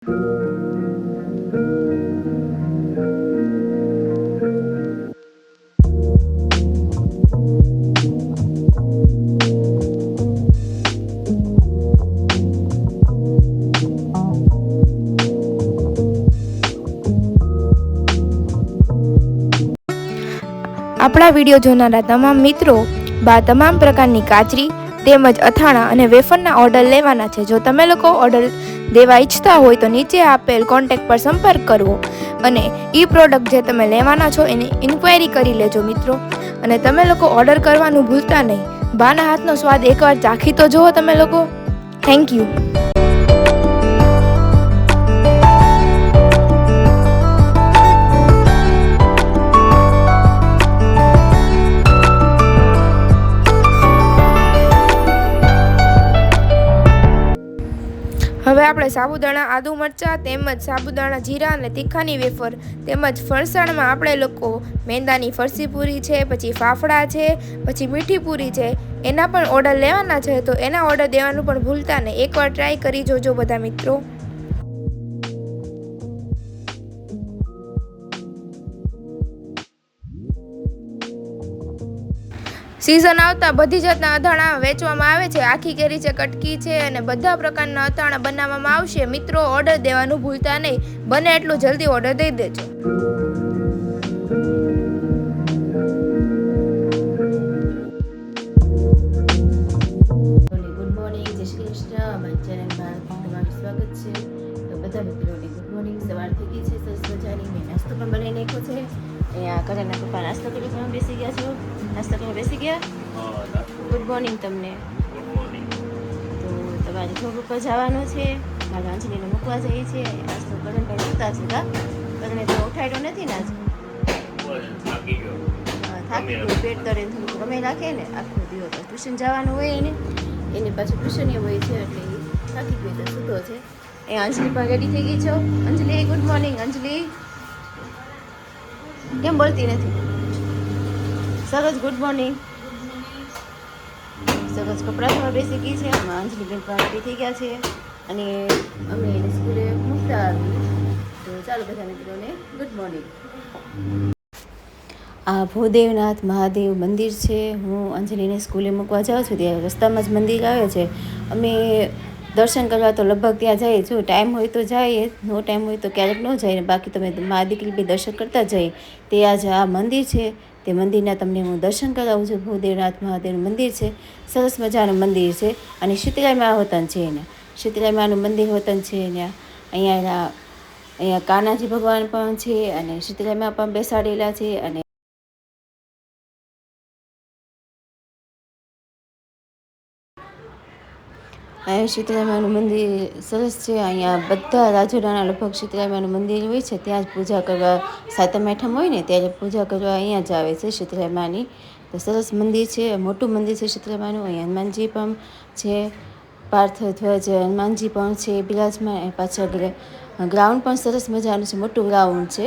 આપણા વિડીયો જોનારા તમામ મિત્રો તમામ પ્રકારની કાચરી તેમજ અથાણા અને વેફરના ઓર્ડર લેવાના છે. જો તમે લોકો ઓર્ડર દેવા ઈચ્છતા હોય તો નીચે આપેલ કોન્ટેક્ટ પર સંપર્ક કરવો અને એ પ્રોડક્ટ જે તમે લેવાના છો એની ઇન્ક્વાયરી કરી લેજો મિત્રો. અને તમે લોકો ઓર્ડર કરવાનું ભૂલતા નહીં. બાના હાથનો સ્વાદ એકવાર ચાખી તો જુઓ તમે લોકો. Thank you. હવે આપણે સાબુદાણા આદુ મરચાં તેમજ સાબુદાણા જીરા અને તીખાની વેફર તેમજ ફરસાણમાં આપણે લોકો મેંદાની ફરસી પૂરી છે, પછી ફાફડા છે, પછી મીઠી પૂરી છે, એના પણ ઓર્ડર લેવાના છે. તો એના ઓર્ડર દેવાનું પણ ભૂલતા નહીં. એકવાર ટ્રાય કરી જોજો બધા મિત્રો. સિઝન આવતા બધી જાતના અથાણા વેચવામાં આવે છે. આખી કેરી છે, કટકી છે અને બધા પ્રકારના અથાણા બનાવવામાં આવશે. મિત્રો ઓર્ડર દેવાનું ભૂલતા નહીં. બને એટલું જલ્દી ઓર્ડર દઈ દેજો. ગુડ મોર્નિંગ, જય શ્રી કૃષ્ણ. અમારી ચેનલમાં તમારું સ્વાગત છે. તો બધા મિત્રોને ગુડ મોર્નિંગ. સવાર થઈ ગઈ છે, સરસ મજાની. મેં નાસ્તો પણ બનાવી નાખ્યો છે. અહીંયા કરેના પપ્પા નાસ્તો કરી પણ બેસી ગયા છો. નાસ્તો કરવા બેસી ગયા. ગુડ મોર્નિંગ તમને. તો તમારે જોબ ઉપર જવાનું છે. મારા અંજલીને મૂકવા જઈએ છીએ. નાસ્તો કરણ પણ ઉઠતા છે. કરણે તો ઉઠાડ્યો નથી ને આજે. થાકી ગયો. પેટ તળે થોડુંક રમે રાખે ને આખો દિવસ. ટ્યુશન જવાનું હોય એને પાછું ટ્યુશન હોય છે એટલે એ થાકી ગયો તો સૂતો છે. એ અંજલી પણ રેડી થઈ ગઈ છો. અંજલી ગુડ મોર્નિંગ. અંજલી કેમ બોલતી નથી? સરસ ગુડ મોર્નિંગ. સરસ કપડાં ધોવા બેસી ગઈ છે. આમાં અંજલી બેન પણ રેડી થઈ ગયા છે અને અમે એને સ્કૂલે મૂકતા આવી. તો ચાલો બધા મિત્રોને ગુડ મોર્નિંગ. આ ભૂદેવનાથ મહાદેવ મંદિર છે. હું અંજલીને સ્કૂલે મૂકવા જાઉં છું. ત્યાં રસ્તામાં જ મંદિર આવે છે. અમે દર્શન કરવા તો લગભગ ત્યાં જઈએ. જો ટાઈમ હોય તો જઈએ, નો ટાઈમ હોય તો ક્યારેક ન જાય. બાકી તમે મા દીકરી બી દર્શન કરતા જઈએ. તે આજે આ મંદિર છે, તે મંદિરના તમને હું દર્શન કરાવું છું. ભૂદેવનાથ મહાદેવનું મંદિર છે. સરસ મજાનું મંદિર છે અને શીતળાઈમાં વતન છે એને. શીતળાઈમાનું મંદિર વતન છે એને. અહીંયા કાનાજી ભગવાન પણ છે અને શીતળાઈમાં પણ બેસાડેલા છે. અને અહીંયા શીતળાઈમાનું મંદિર સરસ છે. અહીંયા બધા રાજોડાના લગભગ શીતળાઈમાનું મંદિર હોય છે. ત્યાં જ પૂજા કરવા, સાતમ આઠમ હોય ને ત્યારે પૂજા કરવા અહીંયા જ આવે છે શીતળાઈમાની. તો સરસ મંદિર છે, મોટું મંદિર છે શીતળાઈમાનું. અહીંયા હનુમાનજી પણ છે, પાર્થ ધ્વજ હનુમાનજી પણ છે બિરાજમાન. પાછળ ગ્રાઉન્ડ પણ સરસ મજાનું છે, મોટું ગ્રાઉન્ડ છે.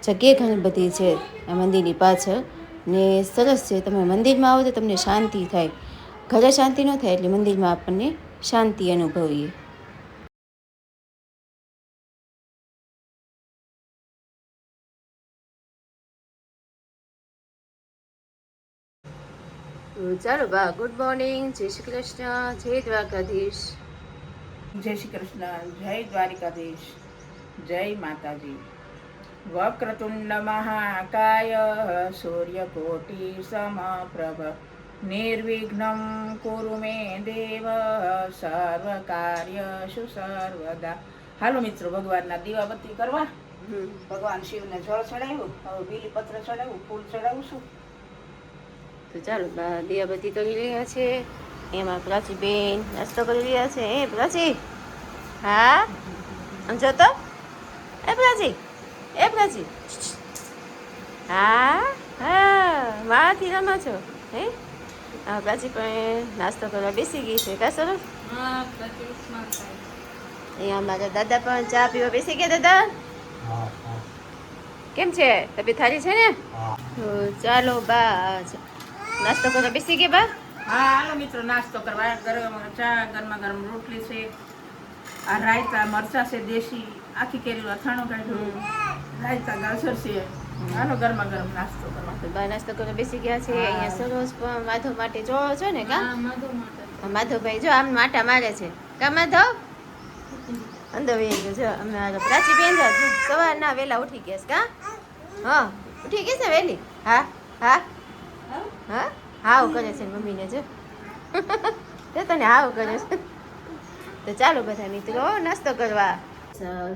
જગ્યા ઘણી બધી છે આ મંદિરની પાછળ ને સરસ છે. તમે મંદિરમાં આવો તો તમને શાંતિ થાય. ઘરે શાંતિ ન થાય એટલે મંદિરમાં આપણને શાંતિ અનુભવીએ. ચાલો બા ગુડ મોર્નિંગ. જય શ્રી કૃષ્ણ. જય દ્વારકાધીશ. જય શ્રી કૃષ્ણ. જય દ્વારિકાધીશ. જય માતાજી. વક્રતુંડ મહાકાય સૂર્યકોટિ સમપ્રભ નિર્વિઘ્નમ કુરુ મે દેવ સર્વ કાર્યશુ સર્વદા. હાલો મિત્રો, ભગવાનના દીવાબત્તી કરવા. ભગવાન શિવને જળ ચડાવ્યું, હવે બીલીપત્ર ચડાવ્યું, ફૂલ ચડાવું છું. તો ચાલો બા દીવાબત્તી કરી રહ્યા છે. એમાં પ્રાચીબેન નાસ્તો કરી રહ્યા છે. એ પ્રાચી, હા સમજો તો. એ પ્રાચી, હા હા માથી રમા છો હે. હા પ્રાચી પણ નાસ્તો કરવા બેસી ગઈ છે. કા સરસ. અહીંયા અમારા દાદા પણ ચા પીવા બેસી ગયા. દાદા કેમ છે? તબિયત સારી છે ને? તો ચાલો બા નાસ્તો કરવા બેસી ગયા બા. હા હાલો મિત્રો, નાસ્તો કરવા. ગરમ ચા, ગરમા ગરમ રોટલી છે. આ રાયતા મરચાં છે દેશી, આખી કેરીનું અથાણું કાઢ્યું, રાયતા ગાજર છે. હાલો ગરમા ગરમ નાસ્તો કરવા. તો બા નાસ્તો કરવા બેસી ગયા છે. અહીંયા સરોજ પણ માધવ માટે જોવો છો ને કા? માધવભાઈ જો આમ માટા મારે છે કા માધવ? અંદર વહી ગયો જો. અમારા પ્રાચી બેન છે સવારના વહેલા ઉઠી ગયા છે કા? હા ઉઠી ગઈ છે વહેલી? હા હા હા હાવ કરે છે મમ્મીને જો. તને હાવ કરે છે. તો ચાલો બધા મિત્રો નાસ્તો કરવા.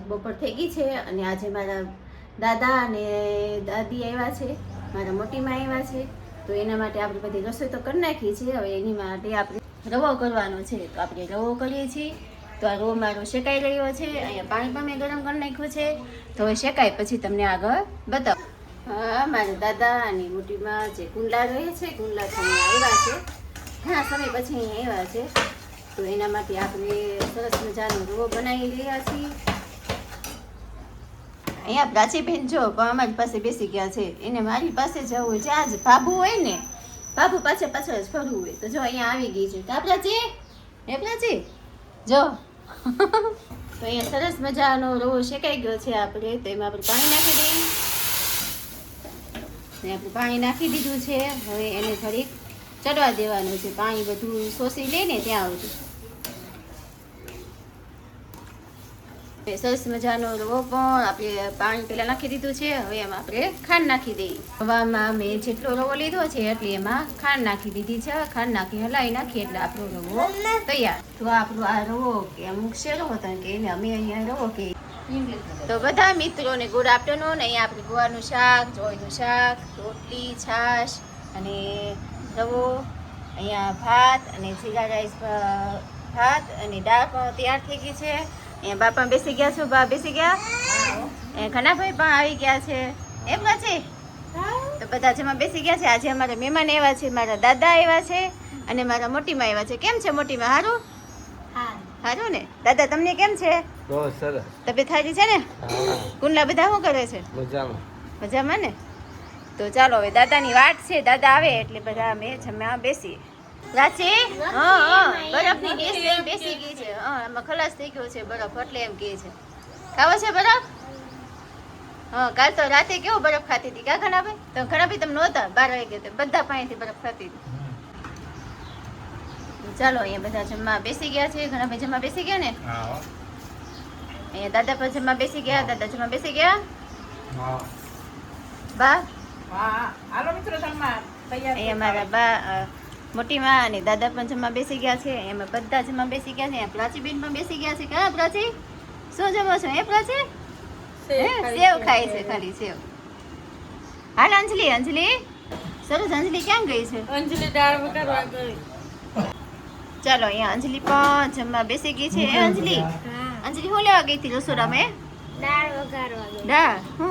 બપોર થઈ ગઈ છે અને આજે મારા દાદા અને દાદી આવ્યા છે, મારા મોટીમાં આવ્યા છે. તો એના માટે આપણે બધી રસોઈ તો કરી નાખી છે. હવે એની માટે આપણે રવો કરવાનો છે. તો આપણે રવો કરીએ છીએ. તો આ રવો મારો શેકાઈ રહ્યો છે. અહીંયા પાણી પણ મેં ગરમ કરી નાખ્યું છે. તો હવે શેકાય પછી તમને આગળ બતાવો. હા મારા દાદા અને મોટીમાં જે કુંડલા રહે છે, કુંડલાથી આવ્યા છે. ઘણા સમય પછી અહીંયા આવ્યા છે. તો એના માટે આપણે સરસ મજાનો રવો બનાવી રહ્યા છીએ. અહીંયા પ્રાચીબેન જો પણ અમારી પાસે બેસી ગયા છે. એને મારી પાસે જવું છે. આજ બાબુ હોય ને, બાબુ પાછળ પાછળ જ ફરવું હોય. તો જો અહીંયા આવી ગઈ છે. કા પ્રાચી? હે પ્રાચી જો. તો અહીંયા સરસ મજાનો રવો શેકાઈ ગયો છે. આપણે તો એમાં આપણે પાણી નાખી દઈએ. આપણે પાણી નાખી દીધું છે. હવે એને થોડીક ચડવા દેવાનું છે. પાણી બધું શોષી લે ને ત્યાં સુધી. સરસ મજાનો રવો પણ આપણે પાણી પહેલા નાખી દીધું છે. હવે એમાં આપણે ખાંડ નાખી દઈએ. રવામાં મેં જેટલો રવો લીધો છે એટલે એમાં ખાંડ નાખી દીધી છે. ખાંડ નાખી હલાવી નાખીએ એટલે આપણો રવો તૈયાર. તો આપણો આ રવો કે અમુક શેરો હતો કે એને અમે અહીંયા રવો કે. તો બધા મિત્રોને ગુડ આફ્ટરનૂન. અહીંયા આપણે ગુવારનું શાક, ચોળનું શાક, રોટલી, છાશ અને રવો, અહીંયા ભાત અને જીરા રાઈસ ભાત અને દાળ પણ તૈયાર થઈ ગઈ છે. અહીંયા બા પણ બેસી ગયા છો. બા બેસી ગયા. ઘનાભાઈ પણ આવી ગયા છે. એમ પછી તો બધા જેમાં બેસી ગયા છે. આજે અમારા મહેમાન આવ્યા છે. મારા દાદા આવ્યા છે અને મારા મોટીમાં આવ્યા છે. કેમ છે મોટીમાં? સારું સારું ને? દાદા તમને કેમ છે? બહુ સરસ. તબિયત સારી છે ને? કુંડલા બધા શું કરે છે? મજામાં. મજામાં ને? તો ચાલો હવે દાદાની વાટ છે. દાદા આવે એટલે બધા અમે જમવા બેસીએ. પ્રાચી બરફની ડીશ લઈને બેસી ગઈ છે. એમાં ખલાસ થઈ ગયો છે બરફ એટલે એમ કહે છે. ખાવો છે બરફ? હા કાલ તો રાતે કેવો બરફ ખાતી હતી કા ઘણાભાઈ? તો ઘણાભાઈ તમે નહોતા 12 વાગે તો બધા પાણીથી બરફ ખાતી હતી. ચાલો અહીંયા બધા જમવા બેસી ગયા છે. ઘણાભાઈ જમવા બેસી ગયા ને? અહીંયા દાદા પણ જમવા બેસી ગયા. દાદા જમવા બેસી ગયા. બા હા હાલો મિત્રો જમવા તૈયાર. અહીંયા મારા બા મોટીમાં અને દાદા પણ જમવા બેસી ગયા છે. એમાં બધા જમવા બેસી ગયા છે. અહીંયા પ્રાચીબેન પણ બેસી ગયા છે. કા પ્રાચી શું જમો છો? એ પ્રાચી સેવ ખાય છે ખાલી સેવ. હાલ અંજલિ, અંજલિ સરસ. અંજલિ ક્યાં ગઈ છે? અંજલિ દાળ વઘારવા ગઈ. ચાલો અહીંયા અંજલિ પણ જમવા બેસી ગઈ છે. એ અંજલિ, અંજલિ શું લેવા ગઈ હતી રસોડામાં? દાળ વઘારવા ગઈ. દાળ શું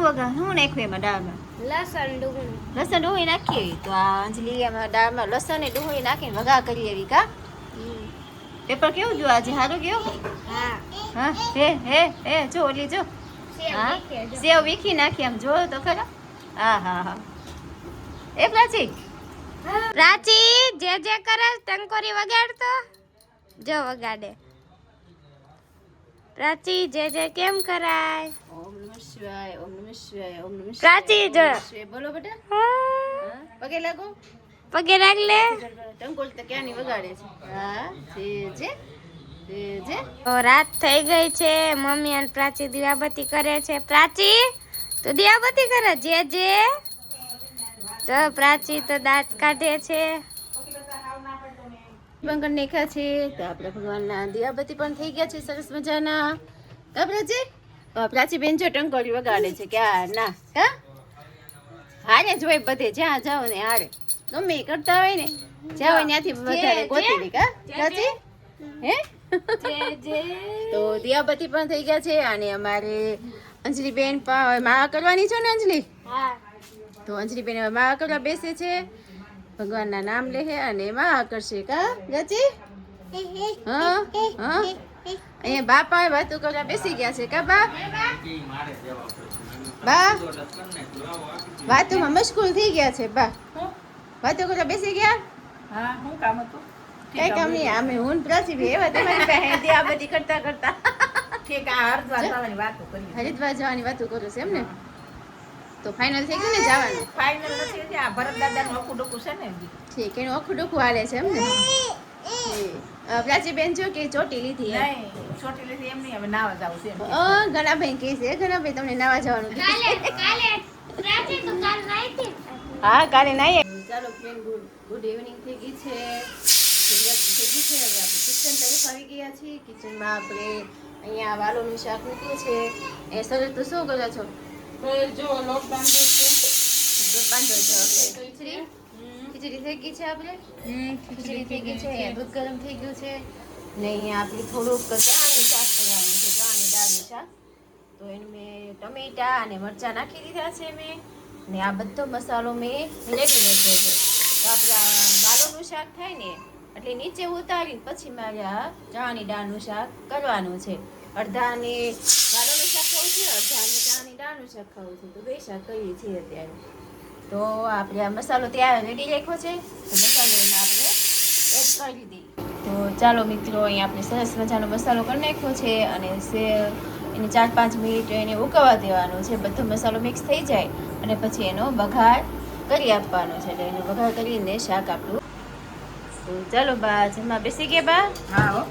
નાખ્યું એમાં દાળમાં? લસણ ડુંગળી. લસણ ડુંગળી નાખી. તો આ અંજલિ એમાં દાળમાં લસણ ને ડુંગળી નાખીને વઘાર કરી એવી કા? પેપર કેવું ગયું આજે? સારું ગયું? હા. હા હે જો ઓલી જો. હા સેવ વીખી નાખી આમ જો તો ખરા. હા હા હા. એ પ્રાચી, પ્રાચી જે કરે ટંકોરી વગાડતો જો વગાડે. પ્રાચી જે કેમ કરાય? ઓમ નમઃ શિવાય, ઓમ નમઃ શિવાય, ઓમ નમઃ શિવાય. પ્રાચી જો. ઓમ નમઃ શિવાય. બોલો બેટા. હા, પગે લાગો. પગે રાખ લે. ટંકોરી તો ક્યાંની વગાડે છે. હા જે તો રાત થઈ ગઈ છે. મમ્મી અને પ્રાચી દીવાબત્તી કરે છે. પ્રાચી તો દીવાબત્તી કરે જે. તો પ્રાચી તો દાંત કાઢે છે. બંગર નાખ્યા છે. તો આપણે ભગવાનના દીવાબત્તી પણ થઈ ગયા છે સરસ મજાના. કા પ્રાચી? પ્રાચી બેન જો ટંકોરી વગાડે છે. ક્યાં ના કા હારે જ હોય બધે. જ્યાં જાઓ ને હારે ગમે એ કરતા હોય ને જ્યાં હોય ત્યાંથી વધારે ગોતી લે કા પ્રાચી? હે તો દીવાબત્તી પણ થઈ ગયા છે. અને અમારે અંજલિ બેન પણ માળા કરવાની છે ને અંજલિ? હા. તો અંજલિ બેન હવે માળા કરવા બેસે છે. ભગવાનના નામ લે અને માળા કરશે કા ગાચી? હા અહીંયા બાપા વાતો કરવા બેસી ગયા છે કા બા? વાતોમાં મશગુલ થઈ ગયા છે બા. વાતો કરવા બેસી ગયા. હા શું કામ હતું? કઈ કામ નહીં અમે હું ને પ્રાચી બે એવા તમારી પાસે દિયાબત્તી કરતા કરતા ઠીક આ હરિદ્વાર જવાની વાતો કરી હરિદ્વાર જવાની વાતો કરું છે એમ ને તો ફાઇનલ થઈ ગયું ને જવાનું ફાઇનલ નથી હજી. આ ભરત દાદાનું આખું ડોકું છે ને હજી. ઠીક એનું આખું ડોકું હાલે છે એમ ને પ્રાચી બેન જો કે ચોટી લીધી એમ. નહીં છોટી લીધી એમ નહીં હવે નાવા જાવું છે એમ. ઘણા ભાઈ કહે છે ઘણા ભાઈ તમને નાવા જવાનું કહે છે. હા કાલે નાઈએ ચાલો ફ્રેન્ડ ગુડ ઇવનિંગ થઈ ગઈ છે સૂર્યાસ્ત થઈ ગઈ છે હવે આપણે કિચન તરફ આવી ગયા છીએ કિચનમાં આપણે અહીંયા વાલોનું શાક મૂક્યું છે એ સરસ તો શું કરો છો જો લોટ બાંધો છે. દૂધ બાંધો છો ખીચડી ખીચડી થઈ ગઈ છે આપણે ખીચડી થઈ ગઈ છે અહીંયા દૂધ ગરમ થઈ ગયું છે ને અહીંયા આપણે થોડુંક ચણાનું શાક બનાવવાનું છે ચણાની દાળનું શાક તો એનું મેં ટમેટા અને મરચાં નાખી દીધા છે મેં ને આ બધો મસાલો મેં રેડી રાખ્યો છે તો આપણે આ વાલોનું શાક થાય ને એટલે નીચે ઉતારીને પછી મારે આ ચણાની દાળનું શાક કરવાનું છે અડધાને વાલોનું શાક ખાવું છે અડધાને ચણાની દાળનું શાક ખાવું છે તો બે શાક કરીએ છીએ અત્યારે તો આપણે આ મસાલો ત્યાં રેડી રાખ્યો છે તો મસાલો એમાં આપણે એડ કરી દઈએ તો ચાલો મિત્રો અહીંયા આપણે સરસ મજાનો મસાલો કરી નાખ્યો છે અને એને 4-5 મિનિટ એને ઉકળવા દેવાનો છે બધો મસાલો મિક્સ થઈ જાય અને પછી એનો વઘાર કરી આપવાનો છે એટલે એનો વઘાર કરીને શાક આપણું તો ચાલો બા જમવા બેસી ગયા બા હા હો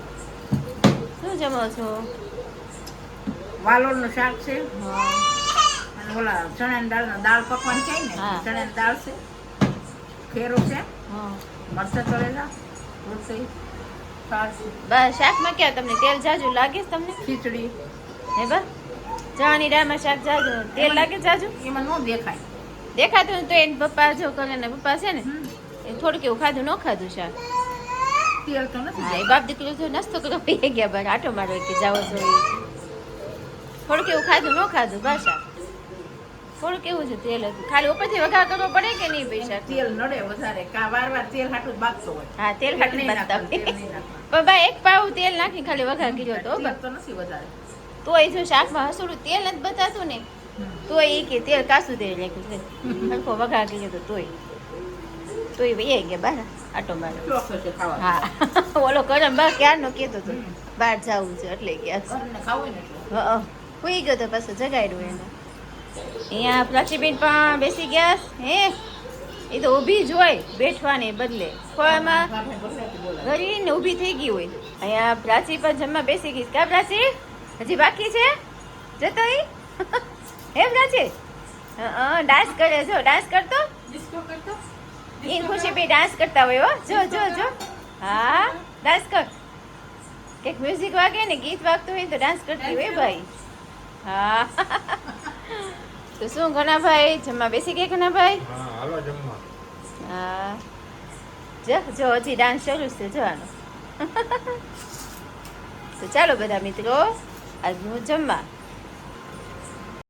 શું જમો છો વાલોળનું શાક છે હા અને ઓલા ચણાની દાળ પકવાન છે ને હા. ચણાની દાળ છે ખેરો છે હા મરચાં તળેલા રોટલી છાશ બા શાકમાં ક્યાં તમને તેલ જાજુ લાગે છે તમને ખીચડી હે બા ચણાની દાળમાં શાક જાજુ તેલ લાગે જાજુ એમાં ન દેખાય દેખાતું ને તો એને પપ્પા જો કરે ને પપ્પા છે ને હમ. એ થોડુંક એવું ખાધું ન ખાધું શાક તેલ તો નથી હા એ બાપ દીકરો તો નાસ્તો કરવા પી ગયા બાર આટો મારો કે જાઓ છો એ. થોડુંક એવું ખાધું ન ખાધું બા શાક થોડુંક એવું છે તેલ હતું ખાલી ઉપરથી વઘાર કરવો પડે કે નહીં ભાઈ શાક તેલ નડે વધારે કા વાર તેલ હાટું જ બાકતો હોય હા તેલ તેલ ખાટું નહીં બાંધતા નાખવાનું, તેલ નહીં નાખવાનું. પણ બા એક પાવ તેલ નાખી ખાલી વઘાર કર્યો તો તેલ તો નથી વધારે તોય જો શાકમાં હસુડું તેલ નથી બતાતું ને તોય એ કે તેલ કાસું તેલ નાખ્યું છે હરખો વઘાર કર્યો તો તોય વહી ગયા બહાર આટો મારો ચોખ્ખો છે ખાવા હા ઓલો કરમ બા ક્યારનો કહેતો હતો બહાર જવું છે એટલે ગયા ઘરને ખાવું ને એટલે. સુઈ ગયો તો પાછું જગાડ્યું એને અહીંયા પ્રાચીબેન પણ બેસી ગયા હે એ તો ઊભી જ હોય બેઠવાને બદલે ખોળામાં આપણે ગોઠવાથી બોલાય. ઘરીને ઊભી થઈ ગઈ હોય અહીંયા પ્રાચી પણ જમવા બેસી ગઈ કા પ્રાચી હજી બાકી છે જતો ઈ હે પ્રાચી ડાન્સ કરે જો ડાન્સ કરતો ડિસ્કો કરતો એ ખુશી બે ડાન્સ કરતા હોય હો જો જો જો હા ડાન્સ કર કંઈક મ્યુઝિક વાગે ને ગીત વાગતું હોય તો ડાન્સ કરતી હોય ભાઈ હા તો શું ઘનાભાઈ જમવા બેસી ગયા ઘનાભાઈ હા હાલો જમવા હા જો હજી ડાન્સ શરૂ છે જોવાનો તો ચાલો બધા મિત્રો આજનું જમવા